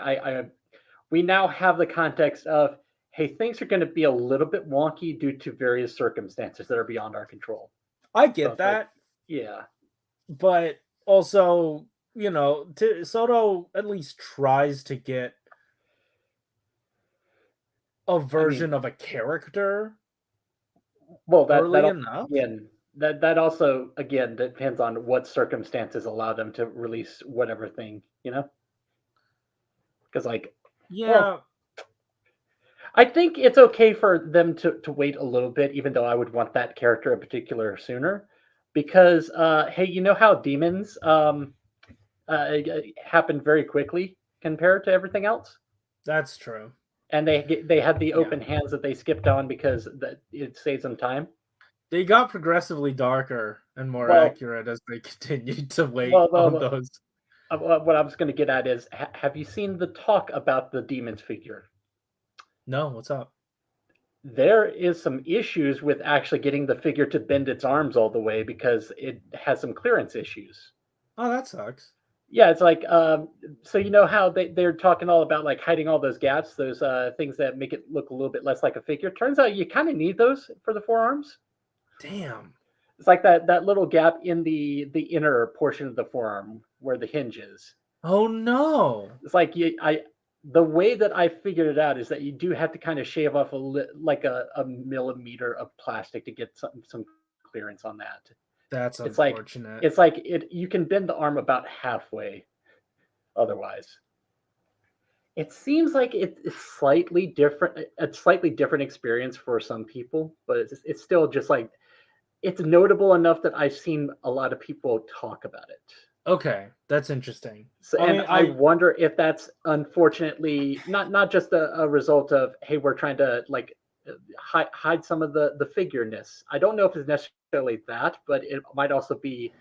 we now have the context of, hey, things are going to be a little bit wonky due to various circumstances that are beyond our control. I So get it's like, that, yeah, but also, Soto at least tries to get a I mean, version of a character well, that early also, enough. again, that also again depends on what circumstances allow them to release whatever thing, because like, well, Yeah, I think it's okay for them to wait a little bit, even though I would want that character in particular sooner, because hey, you know how demons happen very quickly compared to everything else, that's true. and they had the Yeah. open hands that they skipped on because it saves them time. They got progressively darker and more Well, accurate as they continued to wait well, on well, those. what I was going to get at is, have you seen the talk about the demons figure? No, what's up? There is some issues with actually getting the figure to bend its arms all the way because it has some clearance issues. Oh, that sucks. Yeah, it's like so you know how they're talking all about like hiding all those gaps, those things that make it look a little bit less like a figure. Turns out you kind of need those for the forearms. Damn. It's like that little gap in the inner portion of the forearm where the hinge is. Oh no. It's like the way that I figured it out is that you do have to kind of shave off like a millimeter of plastic to get some clearance on that. That's It's like unfortunate. you can bend the arm about halfway otherwise. It seems like it's slightly different, a slightly different experience for some people, but it's still just like it's notable enough that I've seen a lot of people talk about it. Okay, that's interesting. So, I and mean, I wonder if that's unfortunately not just a result of, hey, we're trying to like hide some of the figureness. I don't know if it's necessarily that, but it might also be,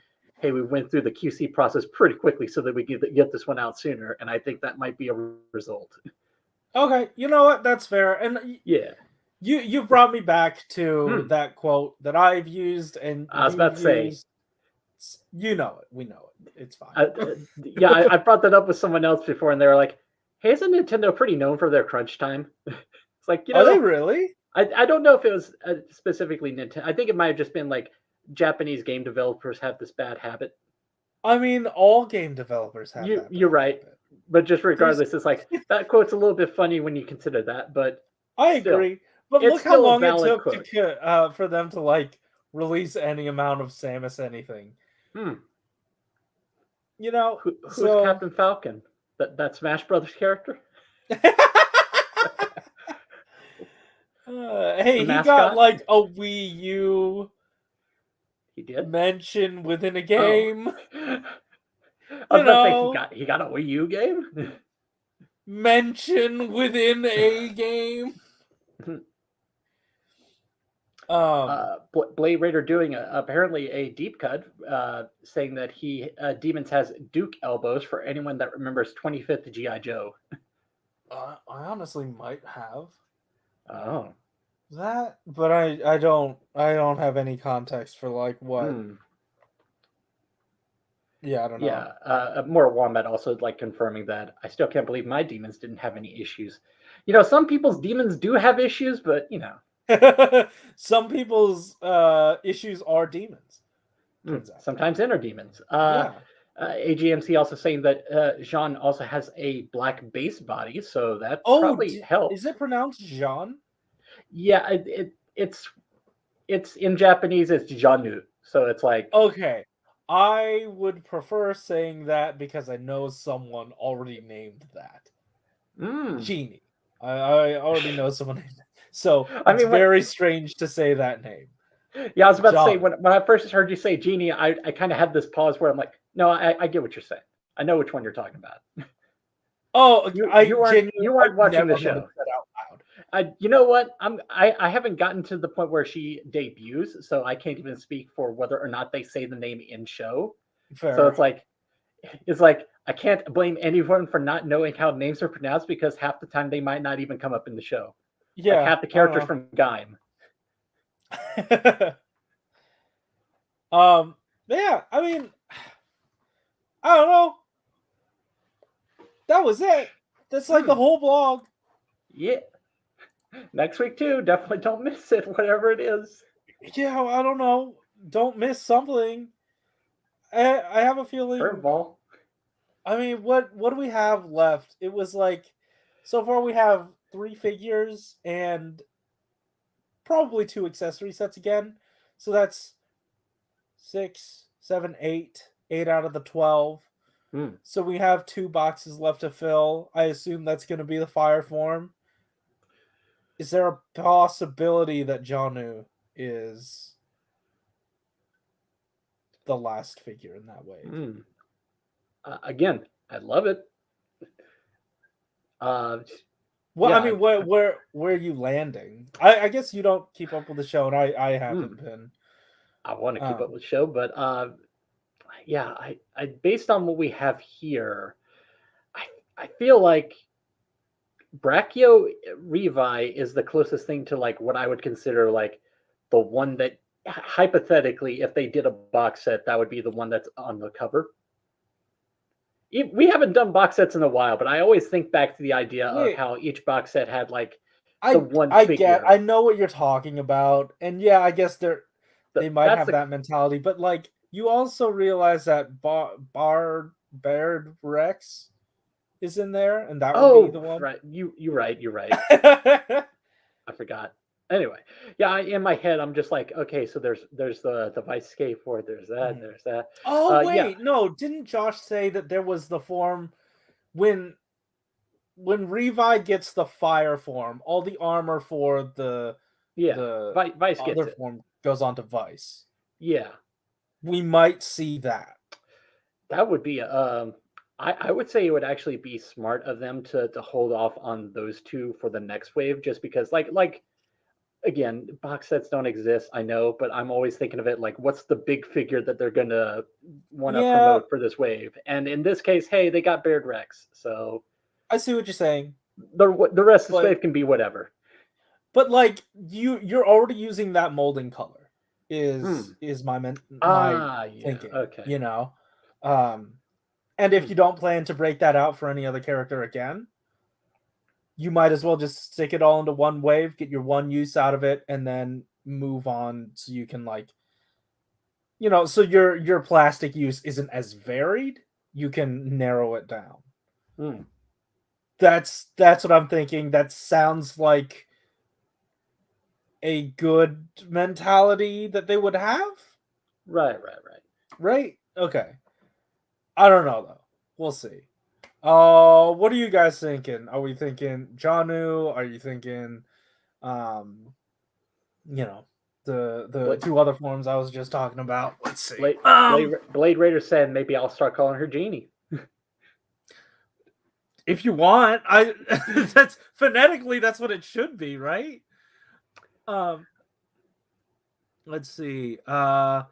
hey, we went through the QC process pretty quickly so that we get this one out sooner, and I think that might be a result. okay, you know what? That's fair. And Yeah. you brought me back to Hmm. that quote that I've used and I was about you've to say, used. You know it. We know it. It's fine. yeah, I brought that up with someone else before, and they were like, "Hey, isn't Nintendo pretty known for their crunch time?" It's like, Are they really? I don't know if it was specifically Nintendo. I think it might have just been like Japanese game developers have this bad habit. I mean, all game developers have that. You're right, habit. but just regardless, it's like that quote's a little bit funny when you consider that, but I still, agree, but it's look how still a long it valid took quote. for them to like release any amount of Samus anything. You know, Who's so Captain Falcon? That Smash Brothers character? hey, The he got mascot? like a Wii U He did. mention within a Oh, game. I was You about to say know, he got a Wii U game. mention within a game. Blade Raider doing apparently a deep cut, saying that Demons has Duke elbows for anyone that remembers 25th GI Joe. I honestly might have Oh, that, but I don't have any context for like what. Yeah, I don't know. Yeah. More Wombat also like confirming that I still can't believe my demons didn't have any issues. Some people's demons do have issues, but Some people's issues are demons. Turns out. sometimes inner demons. Yeah. AGMC also saying that Jean also has a black base body, so that probably Is helps. it pronounced Jean? Yeah, it's in Japanese. It's Janu, so it's like Okay. I would prefer saying that because I know someone already named that. Genie. I already know someone named it. So I it's mean, very strange to say that name. yeah, I was about to say, John. when I first heard you say genie, I kind of had this pause where I'm like, no, I get what you're saying. I know which one you're talking about. Oh, You weren't I've watching never the heard it show. said out loud. You know what? I haven't gotten to the point where she debuts, so I can't even speak for whether or not they say the name in show. So Fair. it's like I can't blame anyone for not knowing how names are pronounced because half the time they might not even come up in the show. Like Yeah, half the I characters don't from Gaim. know. Yeah, I mean, I don't know. That was it. That's like the whole blog. Yeah. Next week too. Definitely don't miss it, whatever it is. Yeah, I don't know. Don't miss something. I have a feeling. Curveball. I mean, what do we have left? It was like so far we have 3 figures and probably 2 accessory sets again. So that's 6, 7, 8, 8 out of the 12. So we have 2 boxes left to fill. I assume that's going to be the fire form. Is there a possibility that Janu is the last figure in that wave? Again, I love it. Well, yeah, I mean, where are you landing? I guess you don't keep up with the show, and I haven't been. I want to keep up with the show, but yeah, I based on what we have here, I feel like Brachio Revi is the closest thing to like what I would consider like the one that hypothetically, if they did a box set, that would be the one that's on the cover. We haven't done box sets in a while, but I always think back to the idea of how each box set had like the one figure. I know what you're talking about, and yeah, I guess they might have that mentality, but like you also realize that Baird Rex is in there, and that would be the one. Right, you're right. I forgot. Anyway, yeah, in my head, I'm just like, okay, so there's the Vice skateboard, there's that. Oh wait, yeah. no, didn't Josh say that there was the form when Revi gets the fire form, all the armor for the Vice other gets it. form goes on to Vice. Yeah, we might see that. That would be I would say it would actually be smart of them to hold off on those two for the next wave, just because like again, box sets don't exist, I know, but I'm always thinking of it like what's the big figure that they're gonna want to promote for this wave. And in this case, hey, they got Baird Rex, so I see what you're saying. The rest of this wave can be whatever. But like you're already using that molding color is my thinking. Okay. You know? And if you don't plan to break that out for any other character again, you might as well just stick it all into one wave, get your one use out of it, and then move on so you can like so your plastic use isn't as varied. You can narrow it down. That's what I'm thinking. That sounds like a good mentality that they would have. Right. Okay. I don't know though. We'll see. What are you guys thinking? Are we thinking Janu? Are you thinking the two other forms I was just talking about? Let's see. Blade Raider said maybe I'll start calling her Genie. If you want, that's phonetically that's what it should be, right? Let's see. I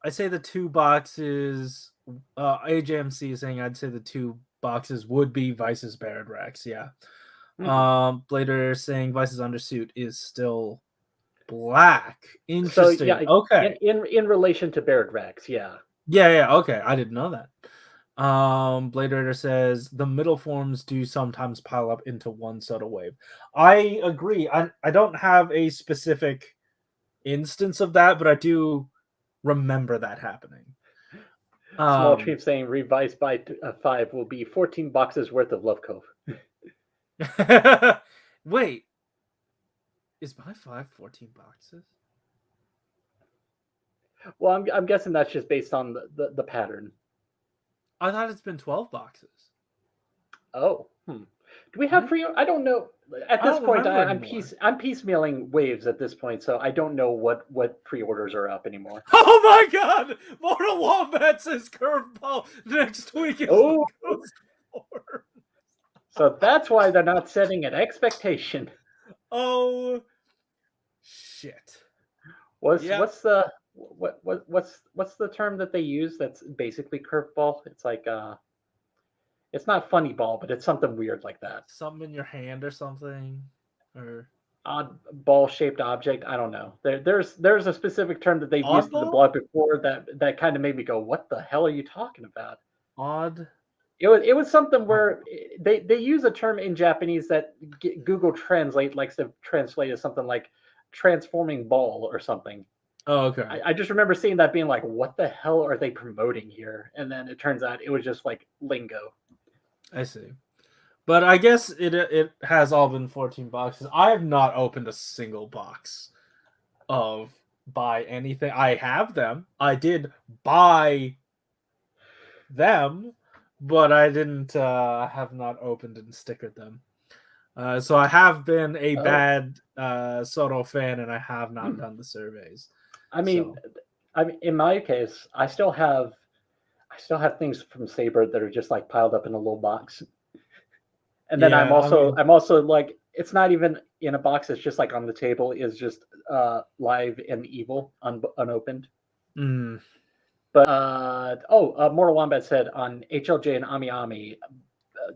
say the 2 boxes. AJMC is saying I'd say the 2 boxes would be Vice's Baird Rex. Yeah. Blader saying Vice's undersuit is still black. Interesting. So, yeah, okay. In relation to Baird Rex, yeah. Yeah. Okay, I didn't know that. Blade Raider says the middle forms do sometimes pile up into one SHODO wave. I agree. I don't have a specific instance of that, but I do remember that happening. Small Chief saying revised by 5 will be 14 boxes worth of Love Cove. Wait, is my 5 14 boxes? Well, I'm guessing that's just based on the pattern. I thought it's been 12 boxes. Oh, Do we have I don't know. At this point, I'm piecemealing waves at this point, so I don't know what pre-orders are up anymore. Oh my god! Mortal Wombat says curveball next week is Oh. Ghost Form. So that's why they're not setting an expectation. Oh shit! What's the term that they use? That's basically curveball. It's like it's not funny ball, but it's something weird like that. Something in your hand or something, or odd ball-shaped object. I don't know. There's a specific term that they've used in the blog before that kind of made me go, "What the hell are you talking about?" Odd. It was something where they use a term in Japanese that Google Translate likes to translate as something like transforming ball or something. Oh, okay. I just remember seeing that being like, what the hell are they promoting here? And then it turns out it was just like lingo. I see. But I guess it has all been 14 boxes. I have not opened a single box of buy anything. I have them. I did buy them, but I didn't have not opened and stickered them. So I have been a bad SHODO fan, and I have not done the surveys. I mean, in my case, I still have things from Saber that are just like piled up in a little box. And then I'm also like, it's not even in a box. It's just like on the table is just Live and Evil unopened. Mm. But Mortal Wombat said on HLJ and Ami Ami,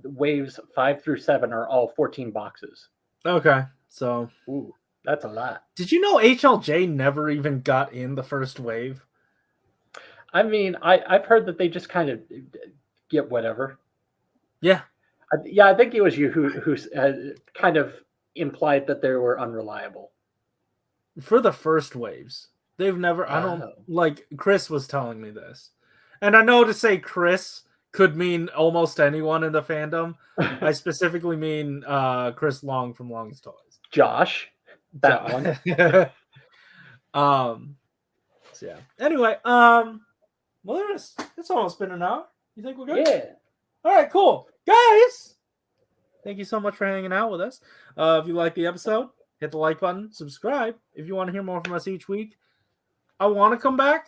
waves 5 through 7 are all 14 boxes. Okay, so ooh, that's a lot. Did you know HLJ never even got in the first wave? I mean, I've heard that they just kind of get whatever. Yeah. I think it was you who kind of implied that they were unreliable. For the first waves. They've never, I don't, like, Chris was telling me this. And I know to say Chris could mean almost anyone in the fandom. I specifically mean Chris Long from Long's Toys. Josh. That one. So yeah. Anyway, Malunis, it's almost been an hour. You think we're good? Yeah. All right, cool. Guys, thank you so much for hanging out with us. If you like the episode, hit the like button, subscribe if you want to hear more from us each week. I want to come back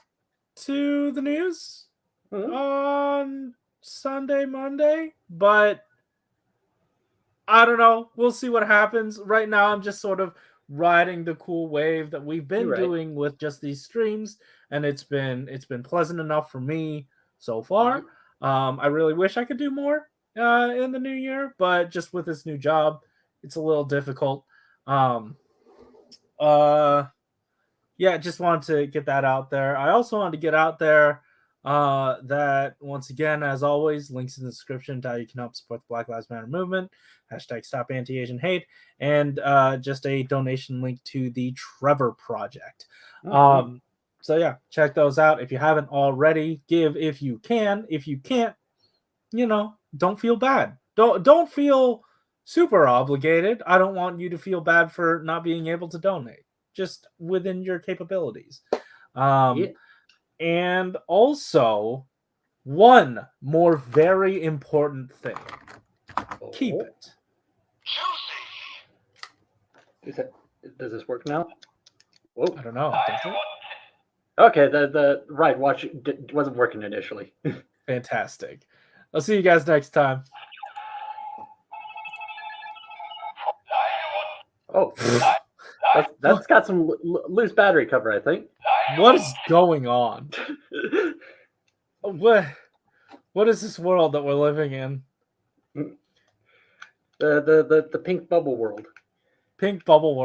to the news on Sunday, Monday, but I don't know. We'll see what happens. Right now, I'm just sort of riding the cool wave that we've been doing with just these streams, and it's been pleasant enough for me so far. I really wish I could do more in the new year, but just with this new job, it's a little difficult. Yeah, just wanted to get that out there. I also wanted to get out there that, once again, as always, links in the description to how you can help support the Black Lives Matter movement, #Stop Anti-Asian Hate, and just a donation link to the Trevor Project. So yeah, check those out. If you haven't already, give if you can. If you can't, don't feel bad. Don't feel super obligated. I don't want you to feel bad for not being able to donate. Just within your capabilities. And also, one more very important thing. Keep it. Does this work now? Whoa. I don't know. Okay, the ride watch wasn't working initially. Fantastic. I'll see you guys next time. Oh, that's got some loose battery cover, I think. What is going on? What is this world that we're living in? The pink bubble world. Pink bubble world.